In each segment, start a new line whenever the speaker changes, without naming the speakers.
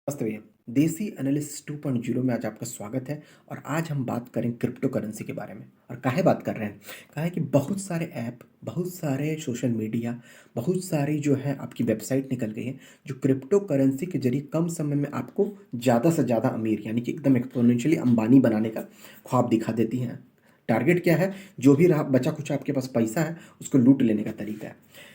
नमस्ते भैया। देसी एनालिस्ट 2.0 में आज आपका स्वागत है। और आज हम बात करें क्रिप्टो करेंसी के बारे में। और काहे बात कर रहे हैं, काहे कि बहुत सारे ऐप, बहुत सारे सोशल मीडिया, बहुत सारी जो है आपकी वेबसाइट निकल गई है जो क्रिप्टो करेंसी के जरिए कम समय में आपको ज़्यादा से ज़्यादा अमीर यानी कि एकदम एक्सपोनेंशियली अंबानी बनाने का ख्वाब दिखा देती हैं। टारगेट क्या है? जो भी रहा बचा कुछ आपके पास पैसा है उसको लूट लेने का तरीका है।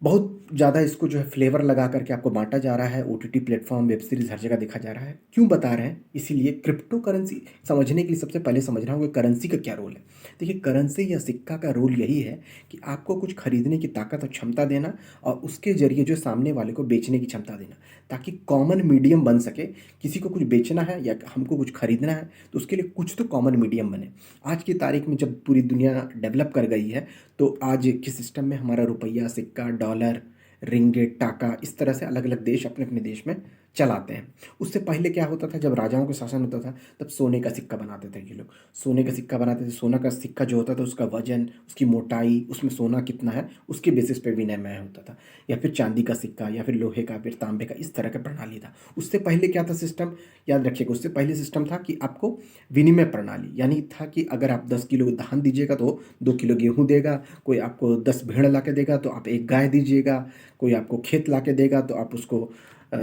बहुत ज़्यादा इसको जो है फ्लेवर लगा करके आपको बांटा जा रहा है। ओटीटी प्लेटफॉर्म, वेब सीरीज़ हर जगह देखा जा रहा है। क्यों बता रहे हैं? इसीलिए क्रिप्टो करेंसी समझने के लिए सबसे पहले समझना होगा करेंसी का क्या रोल है। देखिए, करेंसी या सिक्का का रोल यही है कि आपको कुछ खरीदने की ताकत और क्षमता देना और उसके ज़रिए जो सामने वाले को बेचने की क्षमता देना, ताकि कॉमन मीडियम बन सके। किसी को कुछ बेचना है या हमको कुछ खरीदना है तो उसके लिए कुछ तो कॉमन मीडियम बने। आज की तारीख में जब पूरी दुनिया डेवलप कर गई है तो आज के सिस्टम में हमारा रुपया, सिक्का, डॉलर, रिंगिट, टाका, इस तरह से अलग अलग देश अपने अपने देश में चलाते हैं। उससे पहले क्या होता था, जब राजाओं का शासन होता था तब सोने का सिक्का बनाते थे ये लोग। सोने का सिक्का बनाते थे। सोना का सिक्का जो होता था उसका वजन, उसकी मोटाई, उसमें सोना कितना है उसके बेसिस पे विनिमय होता था। या फिर चांदी का सिक्का, या फिर लोहे का, फिर तांबे का, इस तरह का प्रणाली था। उससे पहले क्या था सिस्टम? याद रखिएगा, उससे पहले सिस्टम था कि आपको विनिमय प्रणाली, यानी था कि अगर आप 10 किलो धान दीजिएगा तो 2 किलो गेहूँ देगा। कोई आपको 10 भेड़ ला के देगा तो आप एक गाय दीजिएगा। कोई आपको खेत ला के देगा तो आप उसको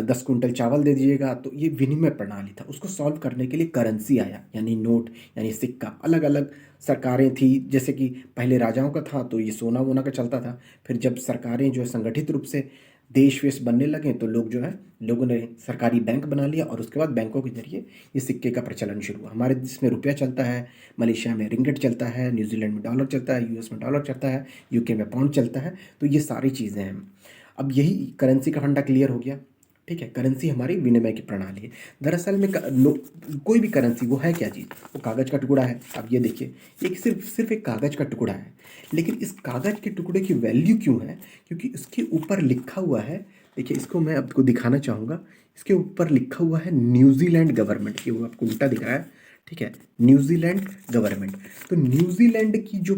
10 कुंटल चावल दे दीजिएगा। तो ये विनिमय प्रणाली था। उसको सॉल्व करने के लिए करेंसी आया, यानी नोट, यानी सिक्का। अलग अलग सरकारें थी, जैसे कि पहले राजाओं का था तो ये सोना वोना का चलता था। फिर जब सरकारें जो है संगठित रूप से देश वेश बनने लगे तो लोगों ने सरकारी बैंक बना लिया और उसके बाद बैंकों के जरिए ये सिक्के का प्रचलन शुरू हुआ। हमारे देश में रुपया चलता है, मलेशिया में रिंगिट चलता है, न्यूजीलैंड में डॉलर चलता है, यूएस में डॉलर चलता है, यूके में पाउंड चलता है। तो ये सारी चीज़ें हैं। अब यही करेंसी का फंडा क्लियर हो गया। ठीक है, करेंसी हमारी विनिमय की प्रणाली है। दरअसल में कोई भी करेंसी वो है क्या चीज़? वो कागज़ का टुकड़ा है। अब ये देखिए, एक सिर्फ सिर्फ एक कागज़ का टुकड़ा है। लेकिन इस कागज़ के टुकड़े की वैल्यू क्यों है? क्योंकि इसके ऊपर लिखा हुआ है। देखिए, इसको मैं आपको दिखाना चाहूँगा। इसके ऊपर लिखा हुआ है न्यूजीलैंड गवर्नमेंट की। वो आपको उल्टा दिख रहा है। ठीक है, न्यूजीलैंड गवर्नमेंट। तो न्यूजीलैंड की जो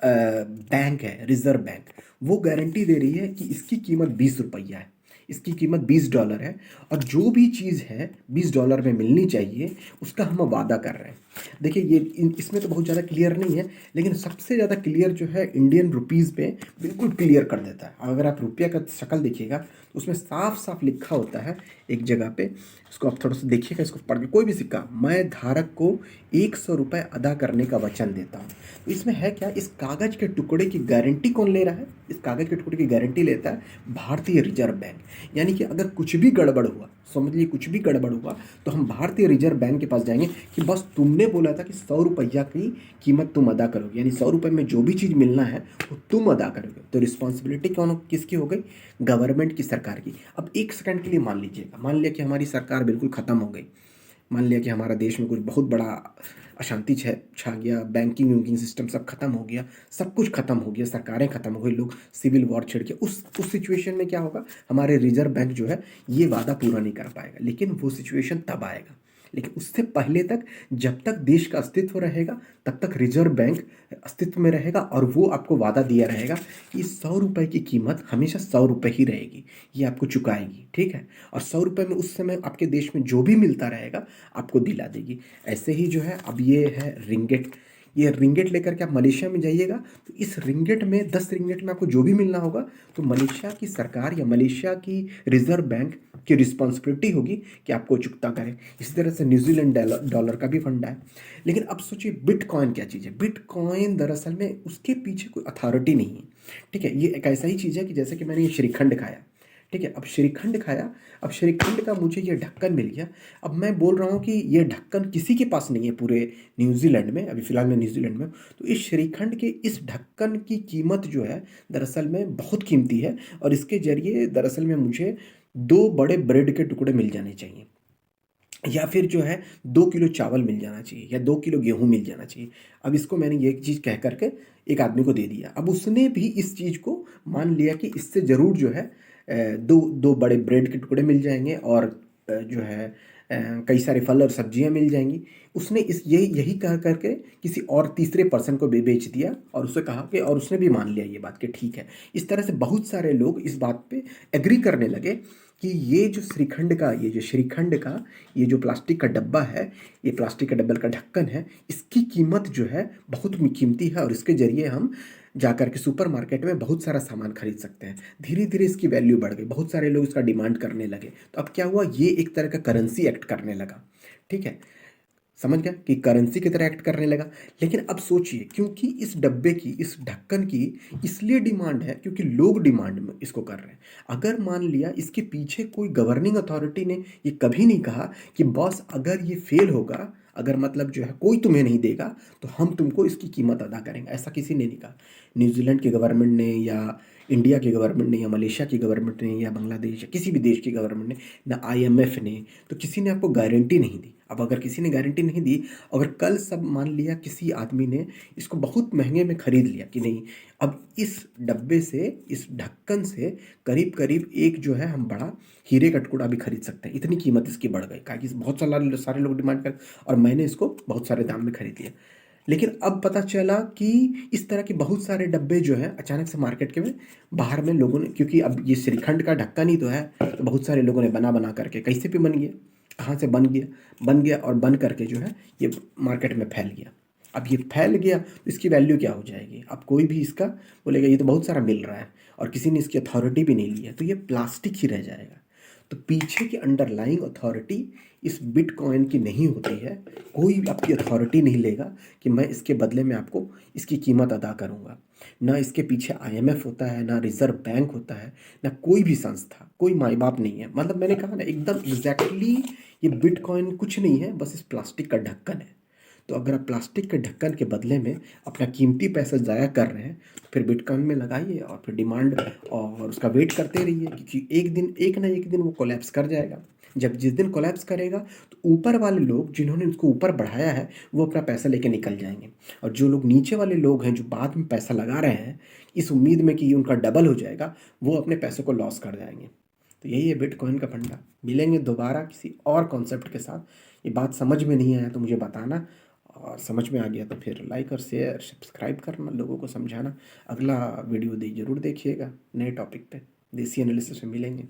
बैंक है, रिजर्व बैंक, वो गारंटी दे रही है कि इसकी कीमत 20 रुपया है, इसकी कीमत $20 है। और जो भी चीज़ है $20 में मिलनी चाहिए उसका हम वादा कर रहे हैं। देखिए, ये इसमें तो बहुत ज़्यादा क्लियर नहीं है, लेकिन सबसे ज़्यादा क्लियर जो है इंडियन रुपीज़ पे बिल्कुल क्लियर कर देता है। अगर आप रुपया का शक्ल देखिएगा तो उसमें साफ साफ लिखा होता है एक जगह पे। इसको आप थोड़ा सा देखिएगा, इसको पढ़ के, कोई भी सिक्का, मैं धारक को 100 रुपये अदा करने का वचन देता हूँ। तो इसमें है क्या? इस कागज़ के टुकड़े की गारंटी कौन ले रहा है? इस कागज़ के टुकड़े की गारंटी लेता है भारतीय रिजर्व बैंक। यानी कि अगर कुछ भी गड़बड़ हुआ, समझ लीजिए कुछ भी गड़बड़ हुआ, तो हम भारतीय रिजर्व बैंक के पास जाएंगे कि बस तुमने बोला था कि 100 रुपया की कीमत तुम अदा करोगे, यानी 100 रुपये में जो भी चीज़ मिलना है वो तुम अदा करोगे। तो रिस्पॉन्सिबिलिटी कौन किसकी हो गई? गवर्नमेंट की, सरकार की। अब एक सेकंड के लिए मान लीजिएगा, मान लिया कि हमारी सरकार बिल्कुल ख़त्म हो गई। मान लिया कि हमारा देश में कुछ बहुत बड़ा अशांति छा गया, बैंकिंग वैंकिंग सिस्टम सब खत्म हो गया, सब कुछ खत्म हो गया, सरकारें खत्म हो गई, लोग सिविल वॉर छिड़ के, उस सिचुएशन में क्या होगा? हमारे रिजर्व बैंक जो है ये वादा पूरा नहीं कर पाएगा। लेकिन वो सिचुएशन तब आएगा। लेकिन उससे पहले तक, जब तक देश का अस्तित्व रहेगा तब तक रिजर्व बैंक अस्तित्व में रहेगा और वो आपको वादा दिया रहेगा कि 100 रुपये की कीमत हमेशा 100 रुपये ही रहेगी, ये आपको चुकाएगी। ठीक है, और 100 रुपये में उस समय आपके देश में जो भी मिलता रहेगा आपको दिला देगी। ऐसे ही जो है, अब ये है रिंगिट। ये रिंगिट लेकर के आप मलेशिया में जाइएगा तो इस रिंगिट में, 10 रिंगिट में आपको जो भी मिलना होगा तो मलेशिया की सरकार या मलेशिया की रिजर्व बैंक की रिस्पॉन्सिबिलिटी होगी कि आपको चुकता करें। इसी तरह से न्यूजीलैंड डॉलर का भी फंडा है। लेकिन अब सोचिए, बिटकॉइन क्या चीज़ है? बिटकॉइन दरअसल में उसके पीछे कोई अथॉरिटी नहीं है। ठीक है, ये एक ऐसा ही चीज़ है कि जैसे कि मैंने ये श्रीखंड खाया। ठीक है, अब श्रीखंड खाया, अब श्रीखंड का मुझे ये ढक्कन मिल गया। अब मैं बोल रहा हूँ कि ये ढक्कन किसी के पास नहीं है पूरे न्यूजीलैंड में। अभी फ़िलहाल मैं न्यूजीलैंड में हूँ। तो इस श्रीखंड के इस ढक्कन की कीमत जो है दरअसल में बहुत कीमती है। और इसके ज़रिए दरअसल में मुझे 2 बड़े ब्रेड के टुकड़े मिल जाने चाहिए, या फिर जो है 2 किलो चावल मिल जाना चाहिए, या 2 किलो गेहूँ मिल जाना चाहिए। अब इसको मैंने ये चीज़ कह करके एक आदमी को दे दिया। अब उसने भी इस चीज़ को मान लिया कि इससे ज़रूर जो है दो दो बड़े ब्रेड के टुकड़े मिल जाएंगे और जो है कई सारे फल और सब्जियां मिल जाएंगी। उसने इस यही यही कह करके किसी और तीसरे पर्सन को बेच दिया और उसे कहा कि, और उसने भी मान लिया ये बात कि ठीक है। इस तरह से बहुत सारे लोग इस बात पे एग्री करने लगे कि ये जो प्लास्टिक का डब्बा है, ये प्लास्टिक के डब्बे का ढक्कन है, इसकी कीमत जो है बहुत कीमती है और इसके ज़रिए हम जाकर के सुपरमार्केट में बहुत सारा सामान खरीद सकते हैं। धीरे-धीरे इसकी वैल्यू बढ़ गई, बहुत सारे लोग इसका डिमांड करने लगे। तो अब क्या हुआ, ये एक तरह का करेंसी एक्ट करने लगा, ठीक है? समझ गया कि करेंसी की तरह एक्ट करने लगा। लेकिन अब सोचिए, क्योंकि इस डब्बे की, इस ढक्कन की इसलिए डिमांड है क्योंकि लोग डिमांड में इसको कर रहे हैं। अगर मान लिया इसके पीछे कोई गवर्निंग अथॉरिटी ने ये कभी नहीं कहा कि बॉस अगर ये फेल होगा, अगर मतलब जो है कोई तुम्हें नहीं देगा तो हम तुमको इसकी कीमत अदा करेंगे, ऐसा किसी ने नहीं कहा। न्यूजीलैंड के गवर्नमेंट ने या इंडिया की गवर्नमेंट ने या मलेशिया की गवर्नमेंट ने या बांग्लादेश या किसी भी देश की गवर्नमेंट ने, ना आईएमएफ ने, तो किसी ने आपको गारंटी नहीं दी। अब अगर किसी ने गारंटी नहीं दी, अगर कल सब मान लिया किसी आदमी ने इसको बहुत महंगे में खरीद लिया कि नहीं, अब इस डब्बे से, इस ढक्कन से करीब करीब एक जो है हम बड़ा हीरे का टुकड़ा भी खरीद सकते हैं, इतनी कीमत इसकी बढ़ गई, कहा कि बहुत सारे लोग डिमांड कर, और मैंने इसको बहुत सारे दाम में खरीद लिया। लेकिन अब पता चला कि इस तरह के बहुत सारे डब्बे जो हैं अचानक से मार्केट के में बाहर में लोगों ने, क्योंकि अब ये श्रीखंड का ढक्कन ही तो है, तो बहुत सारे लोगों ने बना करके, कैसे भी बन गया, कहाँ से बन गया और बन करके जो है ये मार्केट में फैल गया। अब ये फैल गया तो इसकी वैल्यू क्या हो जाएगी? अब कोई भी इसका बोलेगा ये तो बहुत सारा मिल रहा है और किसी ने इसकी अथॉरिटी भी नहीं ली है, तो ये प्लास्टिक ही रह जाएगा। तो पीछे की अंडरलाइंग अथॉरिटी इस बिटकॉइन की नहीं होती है। कोई आपकी अथॉरिटी नहीं लेगा कि मैं इसके बदले में आपको इसकी कीमत अदा करूँगा। ना इसके पीछे आईएमएफ होता है, ना रिज़र्व बैंक होता है, ना कोई भी संस्था, कोई माँ-बाप नहीं है। मतलब मैंने कहा ना एकदम एग्ज़ैक्टली, ये बिटकॉइन कुछ नहीं है, बस इस प्लास्टिक का ढक्कन है। तो अगर आप प्लास्टिक के ढक्कन के बदले में अपना कीमती पैसा ज़ाया कर रहे हैं, तो फिर बिटकॉइन में लगाइए और फिर डिमांड और उसका वेट करते रहिए, क्योंकि एक ना एक दिन वो कोलैप्स कर जाएगा। जब जिस दिन कोलैप्स करेगा तो ऊपर वाले लोग जिन्होंने उसको ऊपर बढ़ाया है वो अपना पैसा लेके निकल जाएंगे, और जो लोग नीचे वाले लोग हैं जो बाद में पैसा लगा रहे हैं इस उम्मीद में कि ये उनका डबल हो जाएगा, वो अपने पैसों को लॉस कर जाएंगे। तो यही है बिटकॉइन का फंडा। मिलेंगे दोबारा किसी और कॉन्सेप्ट के साथ। ये बात समझ में नहीं आया तो मुझे बताना, और समझ में आ गया तो फिर लाइक और शेयर सब्सक्राइब करना, लोगों को समझाना। अगला वीडियो ज़रूर देखिएगा नए टॉपिक पे। देसी एनालिसिस में मिलेंगे।